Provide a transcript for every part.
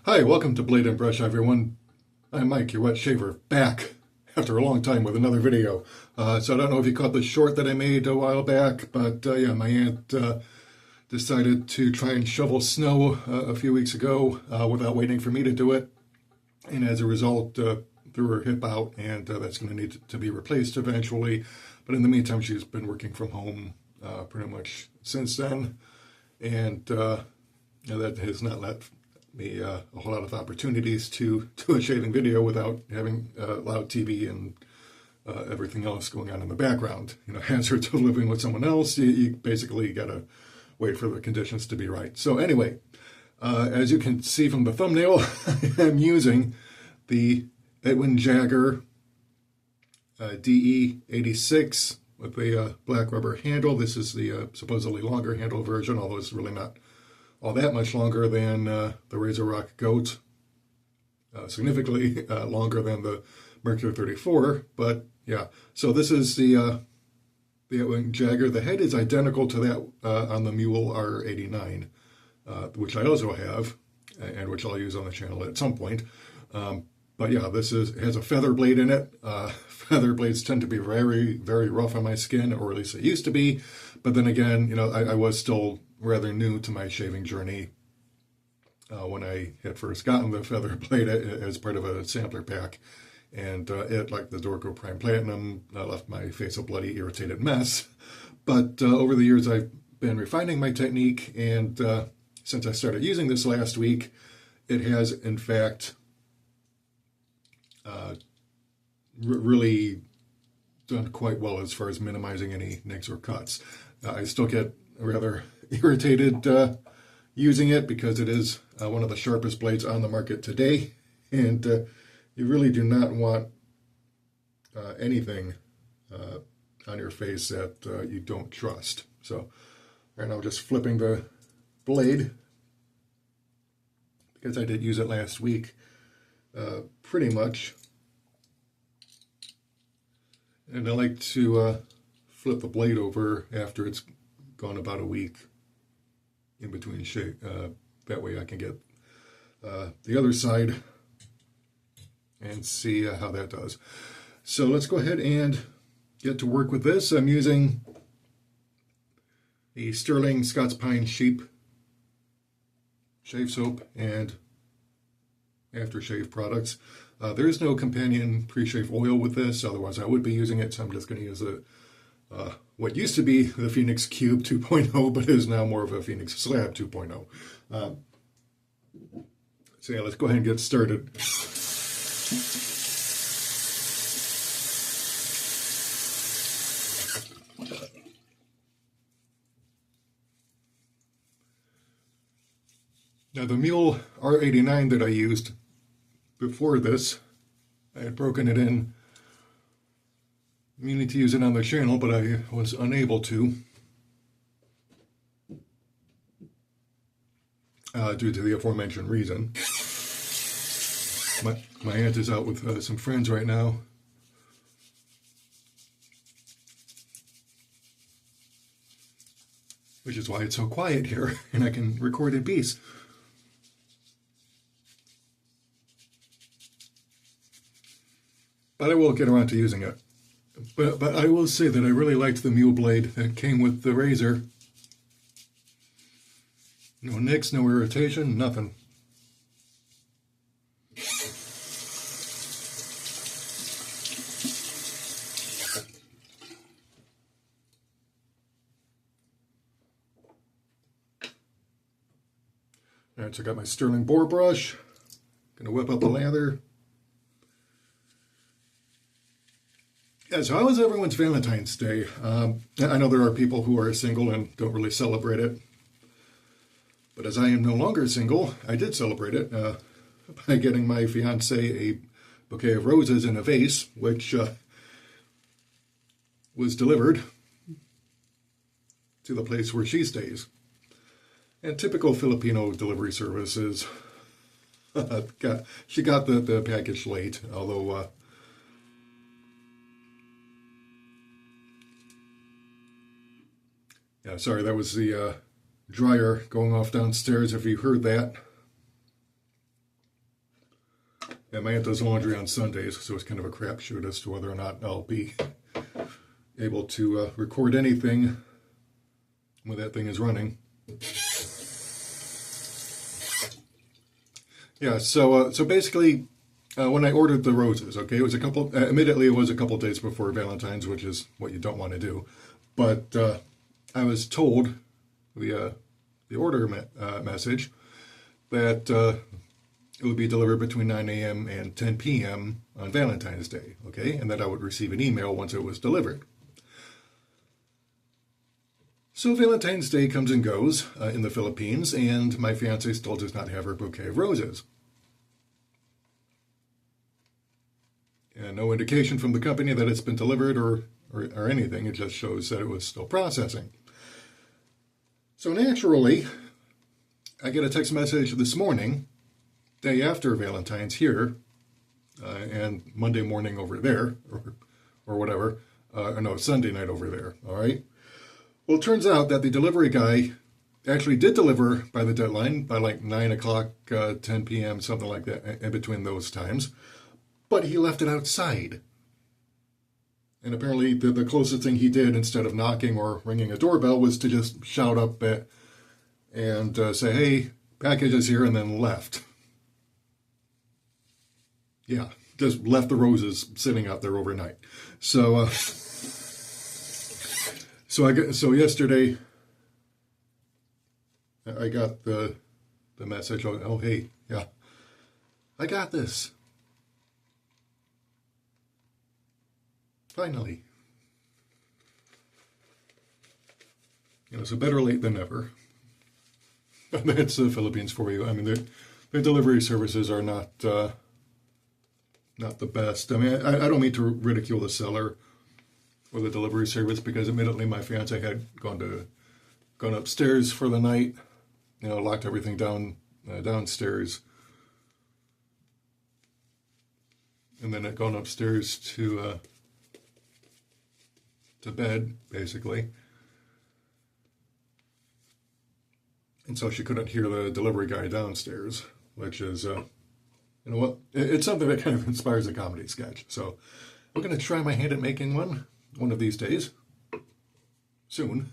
Hi, welcome to Blade and Brush, everyone. I'm Mike, your wet shaver, back after a long time with another video. So I don't know if you caught the short that I made a while back, but yeah, my aunt decided to try and shovel snow a few weeks ago without waiting for me to do it. And as a result, threw her hip out, and that's going to need to be replaced eventually. But in the meantime, she's been working from home pretty much since then. And that has not let me a whole lot of opportunities to do a shaving video without having loud TV and everything else going on in the background. You know, hazards of living with someone else, you basically got to wait for the conditions to be right. So anyway, as you can see from the thumbnail, I'm using the Edwin Jagger DE86 with a black rubber handle. This is the supposedly longer handle version, although it's really not all that much longer than the Razor Rock Goat, significantly longer than the Mercury 34. But yeah, so this is the Edwin Jagger. The head is identical to that on the Mule R89, which I also have, and which I'll use on the channel at some point. But yeah, this has a feather blade in it. Feather blades tend to be very, very rough on my skin, or at least they used to be. But then again, you know, I was still rather new to my shaving journey when I had first gotten the feather blade as part of a sampler pack. And it, like the Dorco Prime Platinum, left my face a bloody, irritated mess. But over the years, I've been refining my technique. And since I started using this last week, it has, in fact, really done quite well as far as minimizing any nicks or cuts. I still get rather irritated using it because it is one of the sharpest blades on the market today, and you really do not want anything on your face that you don't trust. So right now, just flipping the blade because I did use it last week pretty much. And I like to flip the blade over after it's gone about a week in between shave. That way I can get the other side and see how that does. So let's go ahead and get to work with this. I'm using the Sterling Scots Pine Sheep shave soap and aftershave products. There is no companion pre-shave oil with this, otherwise I would be using it, so I'm just going to use what used to be the Phoenix Cube 2.0, but is now more of a Phoenix Slab 2.0. So yeah, let's go ahead and get started. Now the Mule R89 that I used before this, I had broken it in, meaning to use it on the channel, but I was unable to due to the aforementioned reason. My aunt is out with some friends right now. Which is why it's so quiet here, and I can record in peace. But I will get around to using it. But I will say that I really liked the Mule blade that came with the razor. No nicks, no irritation, nothing. All right, so I got my Sterling boar brush. Gonna whip up the lather. Yeah, so how was everyone's Valentine's Day? I know there are people who are single and don't really celebrate it. But as I am no longer single, I did celebrate it by getting my fiancé a bouquet of roses in a vase, which was delivered to the place where she stays. And typical Filipino delivery services, she got the package late, although yeah, sorry, that was the dryer going off downstairs if you heard that. And my aunt does laundry on Sundays, so it's kind of a crapshoot as to whether or not I'll be able to record anything when that thing is running. Yeah, so basically, when I ordered the roses, okay, it was admittedly it was a couple days before Valentine's, which is what you don't want to do. But I was told via the order message that it would be delivered between 9 a.m. and 10 p.m. on Valentine's Day, okay, and that I would receive an email once it was delivered. So Valentine's Day comes and goes in the Philippines, and my fiance still does not have her bouquet of roses. And no indication from the company that it's been delivered or anything. It just shows that it was still processing. So naturally, I get a text message this morning, day after Valentine's here, and Monday morning over there, or whatever, or no, Sunday night over there, all right? Well, it turns out that the delivery guy actually did deliver by the deadline, by like 9 o'clock, 10 p.m., something like that, in between those times, but he left it outside. And apparently the closest thing he did, instead of knocking or ringing a doorbell, was to just shout up and say, hey, package is here, and then left. Yeah, just left the roses sitting out there overnight. So yesterday I got the message. Oh, hey, yeah, I got this. Finally. So better late than never. But that's the Philippines for you. I mean, their delivery services are not the best. I mean, I don't mean to ridicule the seller or the delivery service, because admittedly my fiance had gone upstairs for the night, locked everything down downstairs, and then had gone upstairs to bed, basically. And so she couldn't hear the delivery guy downstairs, which is, it's something that kind of inspires a comedy sketch. So I'm going to try my hand at making one of these days, soon.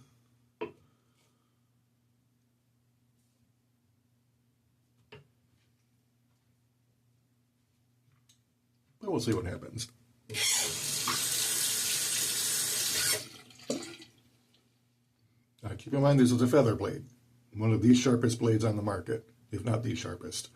But we'll see what happens. Keep in mind, this is a feather blade. One of the sharpest blades on the market, if not the sharpest.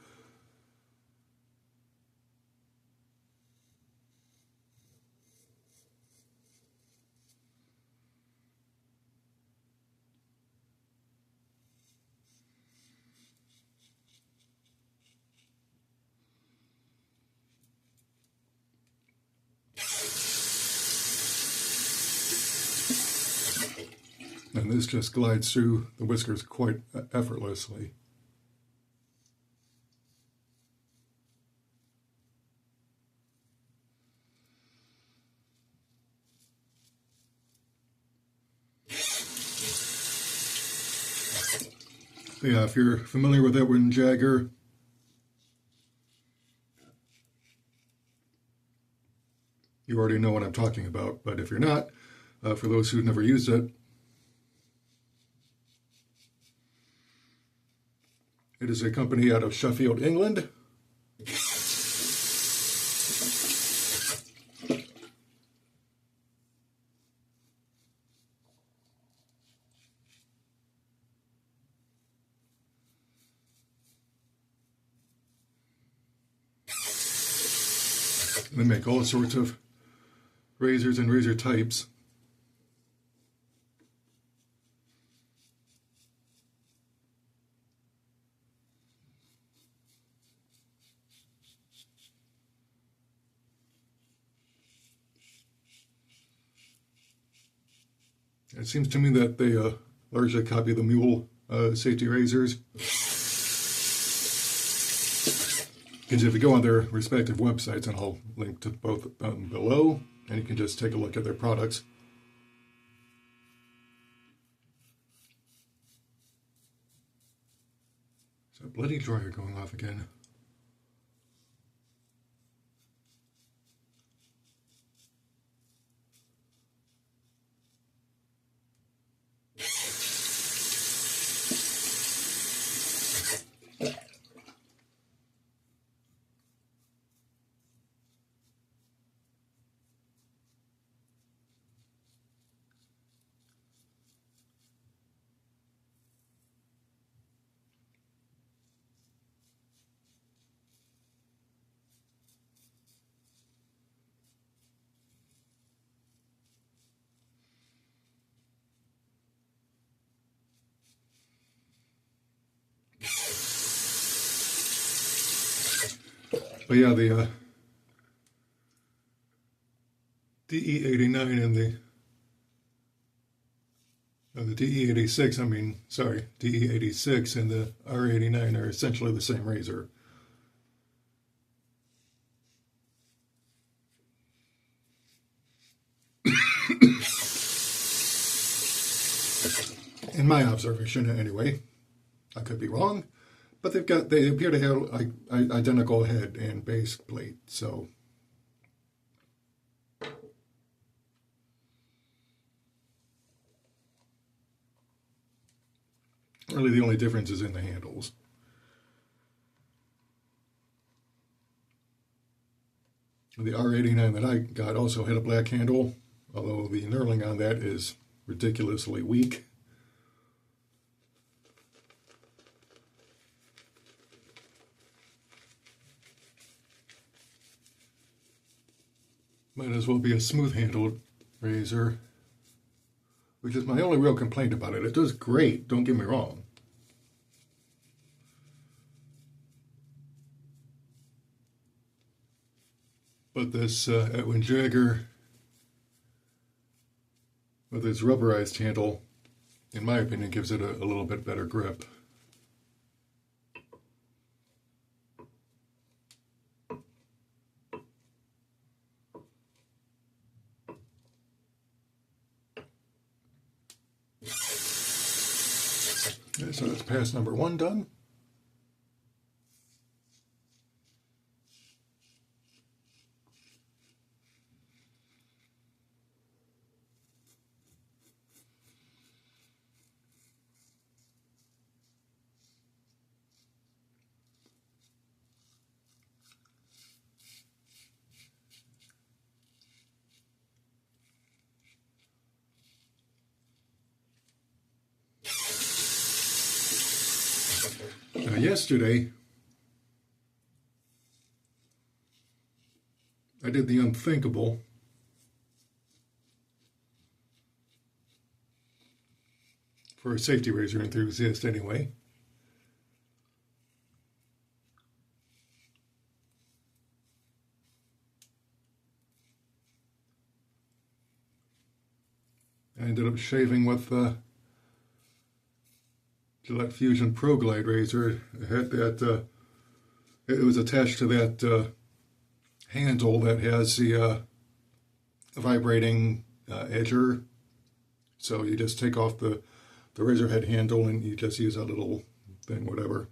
And this just glides through the whiskers quite effortlessly. Yeah, if you're familiar with Edwin Jagger, you already know what I'm talking about. But if you're not, for those who've never used it, it is a company out of Sheffield, England. They make all sorts of razors and razor types. It seems to me that they largely copy the mule safety razors. Because if you go on their respective websites, and I'll link to both of them below, and you can just take a look at their products. Is that bloody dryer going off again? But yeah, the DE89 and the DE86, DE86 and the R89 are essentially the same razor. In my observation, anyway. I could be wrong, but they appear to have identical head and base plate, so. Really the only difference is in the handles. The R89 that I got also had a black handle, although the knurling on that is ridiculously weak. Might as well be a smooth-handled razor, which is my only real complaint about it. It does great, don't get me wrong. But this Edwin Jagger with its rubberized handle, in my opinion, gives it a little bit better grip. Okay, so that's pass number 1 done. Now, yesterday, I did the unthinkable. For a safety razor enthusiast, anyway. I ended up shaving with Gillette Fusion Pro Glide razor. It had that, it was attached to that handle that has the vibrating edger. So you just take off the razor head handle and you just use that little thing, whatever.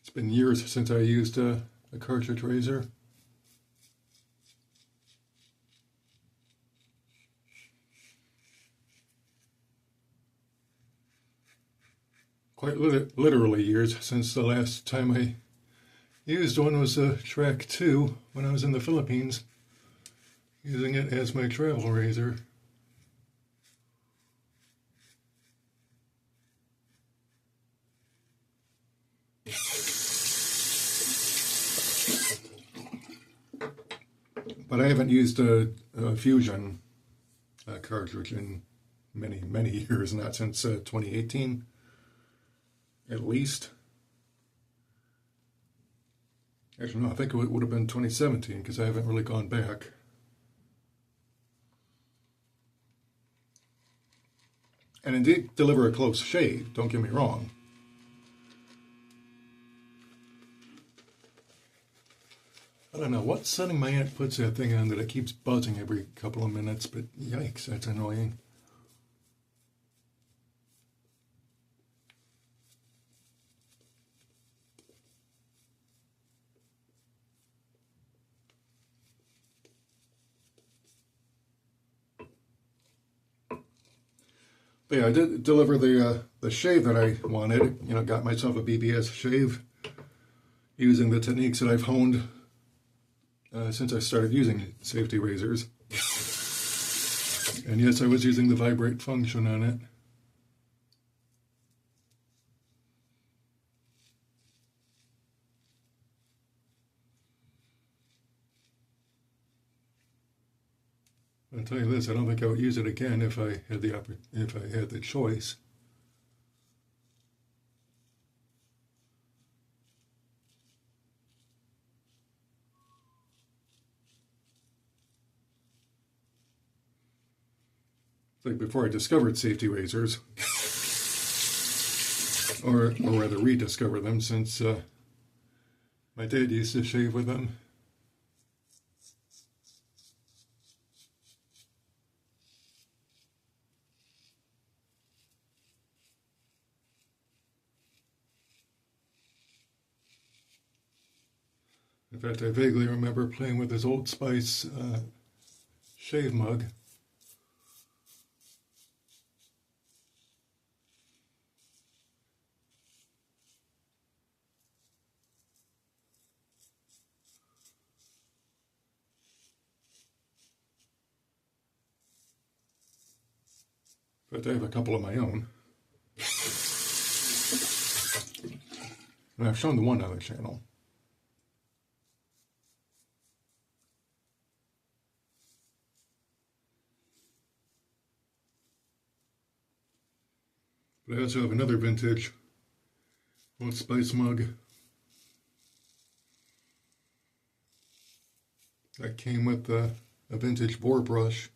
It's been years since I used a cartridge razor. Quite literally years, since the last time I used one was a Track 2 when I was in the Philippines, using it as my travel razor. But I haven't used a Fusion cartridge in many, many years, not since 2018, at least. Actually, no, I think it would have been 2017, because I haven't really gone back. And indeed, deliver a close shave, don't get me wrong. I don't know what setting my aunt puts that thing on that it keeps buzzing every couple of minutes, but yikes, that's annoying. But yeah, I did deliver the shave that I wanted. You know, got myself a BBS shave using the techniques that I've honed since I started using safety razors. And yes, I was using the vibrate function on it. I'll tell you this: I don't think I would use it again if I had the choice. It's like before I discovered safety razors, or rather rediscover them, since my dad used to shave with them. In fact, I vaguely remember playing with his Old Spice shave mug. But I have a couple of my own. And I've shown the one on the channel. But I also have another vintage Old Spice mug that came with a vintage boar brush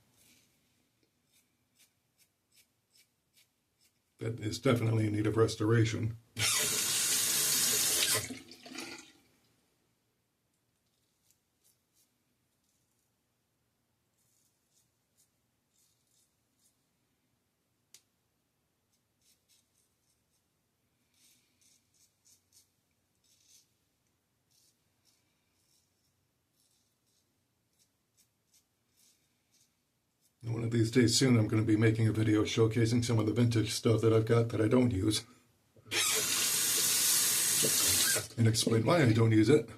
that is definitely in need of restoration. And one of these days soon, I'm going to be making a video showcasing some of the vintage stuff that I've got that I don't use, and explain why I don't use it.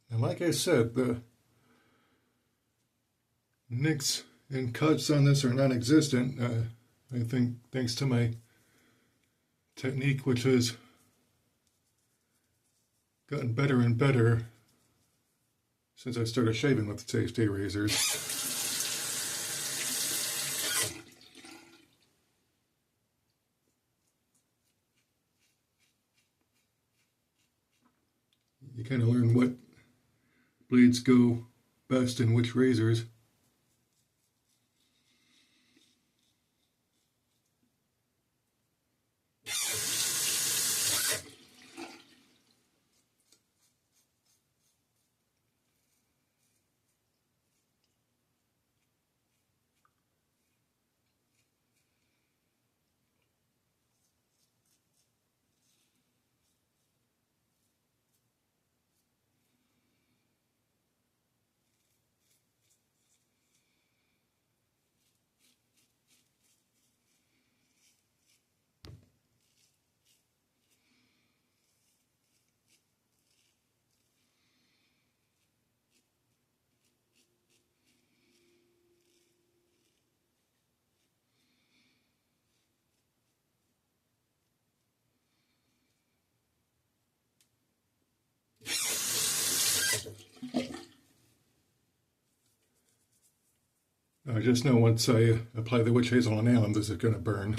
And like I said, the nicks and cuts on this are non-existent. I think thanks to my technique, which has gotten better and better since I started shaving with safety razors. You kind of learn what blades go best in which razors. I just know once I apply the witch hazel on alum, this is going to burn.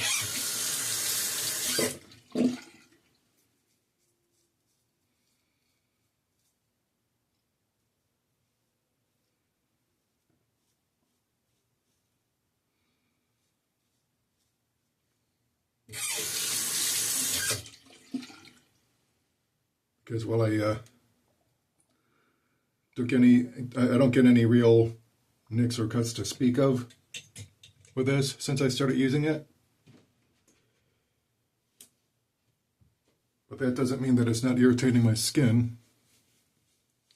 because while I don't get any real nicks or cuts to speak of with this since I started using it. But that doesn't mean that it's not irritating my skin,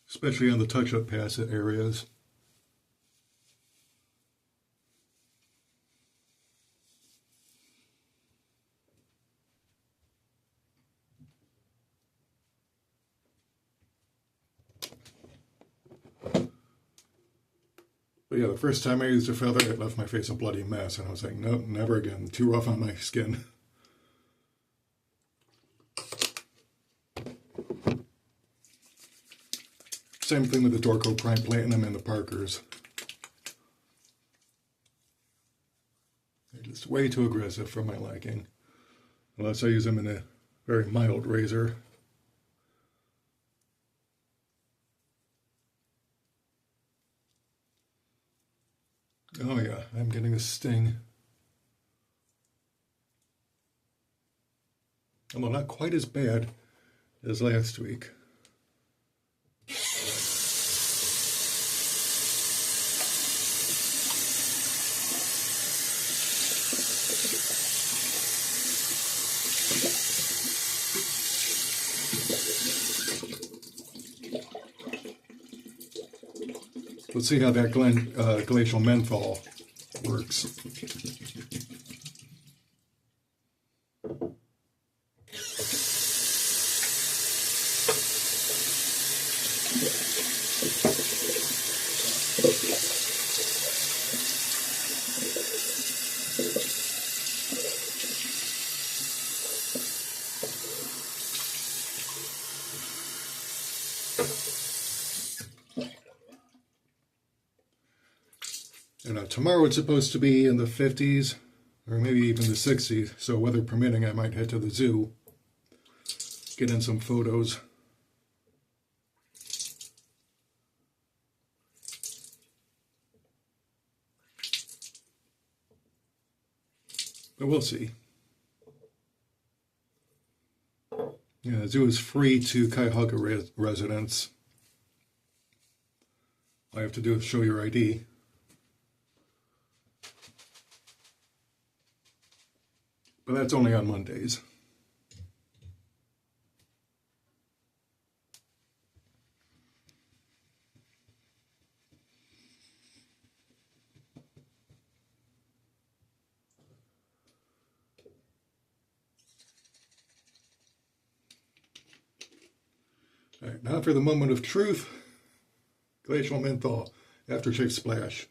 especially on the touch-up facet areas. But yeah, the first time I used a feather, it left my face a bloody mess, and I was like, no, never again. Too rough on my skin. Same thing with the Dorco Prime Platinum and the Parkers. They're just way too aggressive for my liking. Unless I use them in a very mild razor. Oh yeah, I'm getting a sting. Although not quite as bad as last week. Let's see how that glacial menthol works. And tomorrow it's supposed to be in the 50s, or maybe even the 60s, so weather permitting I might head to the zoo, get in some photos. But we'll see. Yeah, the zoo is free to Cuyahoga residents. All you have to do is show your ID. But that's only on Mondays. All right, now for the moment of truth. Glacial menthol aftershave splash.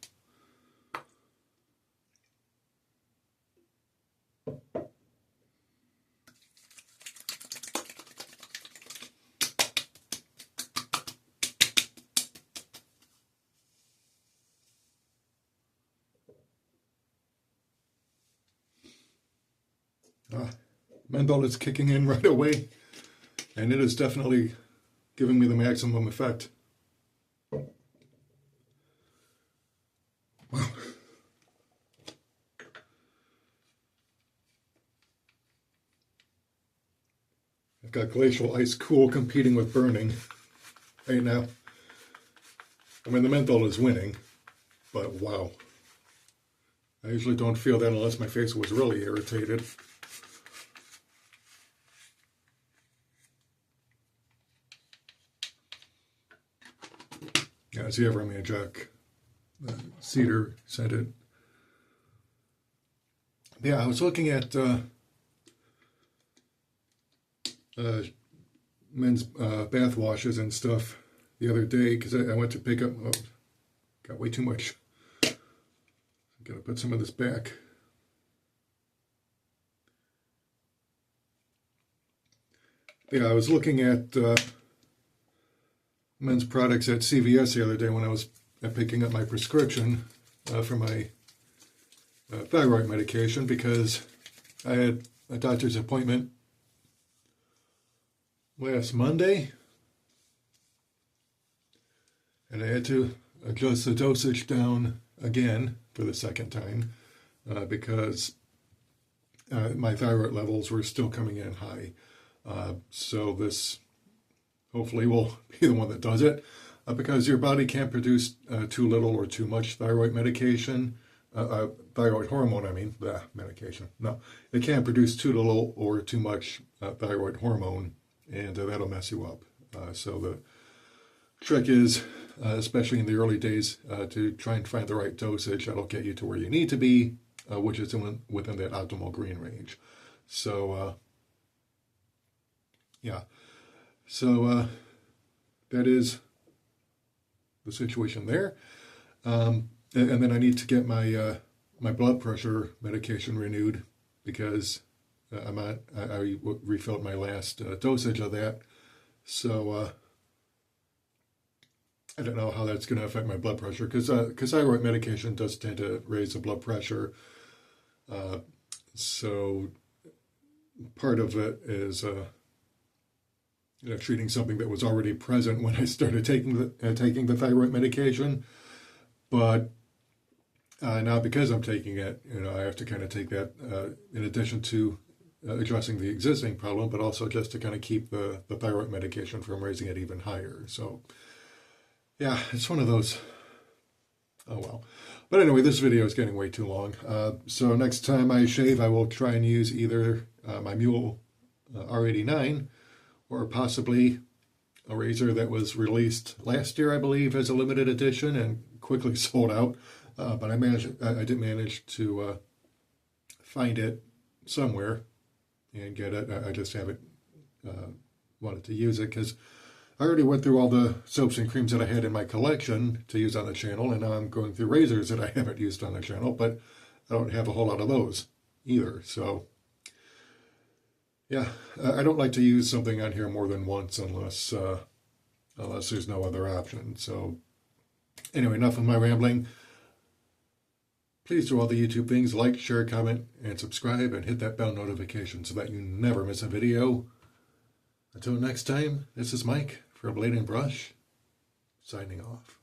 Menthol is kicking in right away, and it is definitely giving me the maximum effect. Wow. I've got glacial ice cool competing with burning right now. I mean, the menthol is winning, but wow. I usually don't feel that unless my face was really irritated. Yeah, it's the Edwin Jagger cedar scented. Yeah, I was looking at men's bath washes and stuff the other day because I went to pick up. Oh, got way too much. Gotta put some of this back. Yeah, I was looking at men's products at CVS the other day when I was picking up my prescription for my thyroid medication because I had a doctor's appointment last Monday and I had to adjust the dosage down again for the second time because my thyroid levels were still coming in high. So this hopefully will be the one that does it, because your body can't produce too little or too much thyroid medication. Thyroid hormone, I mean, medication. No, it can't produce too little or too much thyroid hormone, and that'll mess you up. So the trick is, especially in the early days, to try and find the right dosage that'll get you to where you need to be, which is within that optimal green range. So, yeah. So that is the situation there. And then I need to get my my blood pressure medication renewed, because I refilled my last dosage of that. So I don't know how that's going to affect my blood pressure, because thyroid medication does tend to raise the blood pressure. So part of it is treating something that was already present when I started taking the thyroid medication. But now, because I'm taking it, I have to kind of take that in addition to addressing the existing problem, but also just to kind of keep the thyroid medication from raising it even higher. So, yeah, it's one of those. Oh, well. But anyway, this video is getting way too long. So next time I shave, I will try and use either my Mule R89 or possibly a razor that was released last year, I believe, as a limited edition and quickly sold out. But I did manage to find it somewhere and get it. I just haven't wanted to use it, because I already went through all the soaps and creams that I had in my collection to use on the channel, and now I'm going through razors that I haven't used on the channel, but I don't have a whole lot of those either. So, yeah, I don't like to use something on here more than once unless there's no other option. So, anyway, enough of my rambling. Please do all the YouTube things: like, share, comment, and subscribe, and hit that bell notification so that you never miss a video. Until next time, this is Mike for Blade and Brush, signing off.